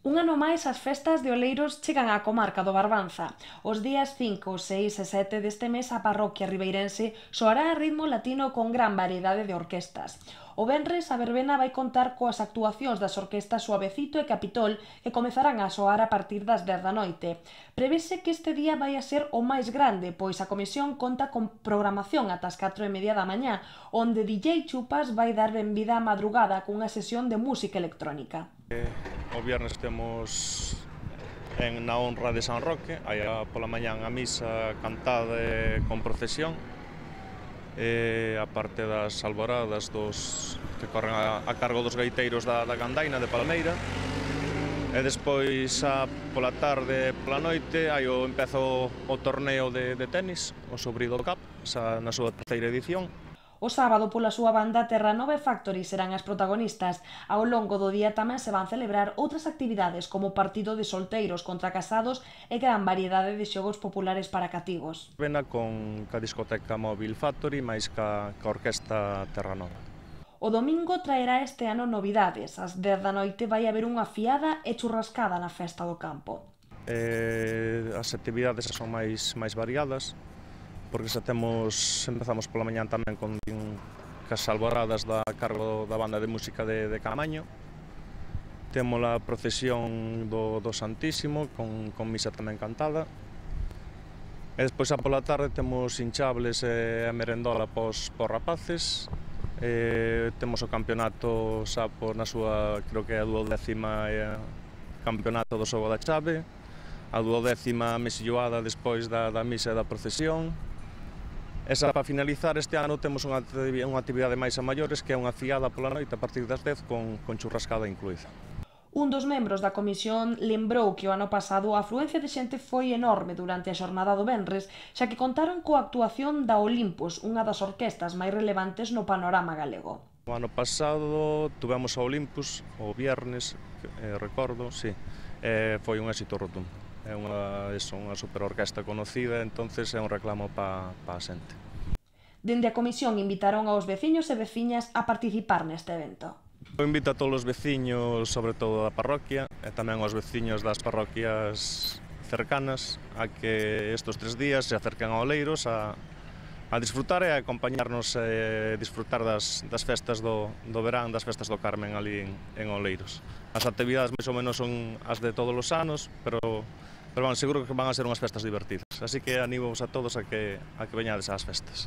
Un ano máis as festas de Oleiros chegan á comarca do Barbanza. Os días 5, 6 e 7 deste mes a parroquia ribeirense soará a ritmo latino con gran variedade de orquestas. O venres a verbena vai contar coas actuacións das orquestas Suavecito e Capitol que comezarán a soar a partir das 10 da noite. Prevese que este día vai a ser o máis grande, pois a comisión conta con programación ata as 4:30 da mañá, onde DJ Chupas vai dar benvida á madrugada cunha sesión de música electrónica. O viernes temos na honra de San Roque, hai pola mañán a misa cantada con procesión, a parte das alboradas que corren a cargo dos gaiteiros da Gandaina de Palmeira, e despois pola tarde e pola noite empeza o torneo de tenis, o Sobrido Cup, na súa terceira edición. O sábado, pola súa banda, Terra Nova e Factory serán as protagonistas. Ao longo do día tamén se van celebrar outras actividades como partido de solteiros contra casados e gran variedade de xogos populares para cativos. Vena con a discoteca móvil Factory máis ca orquesta Terra Nova. O domingo traerá este ano novidades. Ás 10 da noite vai haber unha fiada e churrascada na festa do campo. As actividades son máis variadas, porque empezamos pola mañán tamén con cas alboradas a cargo da banda de música de Camaño. Temos a procesión do Santísimo, con misa tamén cantada. E despois pola tarde temos hinchables e a merendola pos rapaces. Temos o campeonato na súa, creo que é a 12ª campeonato do xogo da chave, a 12ª mesilloada despois da misa e da procesión. Para finalizar este ano temos unha actividade máis a maiores, que é unha fiada pola noite a partir das 10 con churrascada incluída. Un dos membros da comisión lembrou que o ano pasado a afluencia de xente foi enorme durante a xornada do venres, xa que contaron coa actuación da Olympus, unha das orquestas máis relevantes no panorama galego. O ano pasado tuvemos a Olympus o viernes, recordo, sí, foi un éxito rotundo. É unha superorquesta conocida, entonces é un reclamo para a xente. Dende a comisión invitaron aos veciños e veciñas a participar neste evento. Eu invito a todos os veciños, sobre todo da parroquia, e tamén aos veciños das parroquias cercanas, a que estes 3 días se acerquen a Oleiros a disfrutar e a acompañarnos e disfrutar das festas do verán, das festas do Carmen ali en Oleiros. As actividades máis ou menos son as de todos os anos, pero seguro que van a ser unhas festas divertidas. Así que animamos a todos a que veñades ás festas.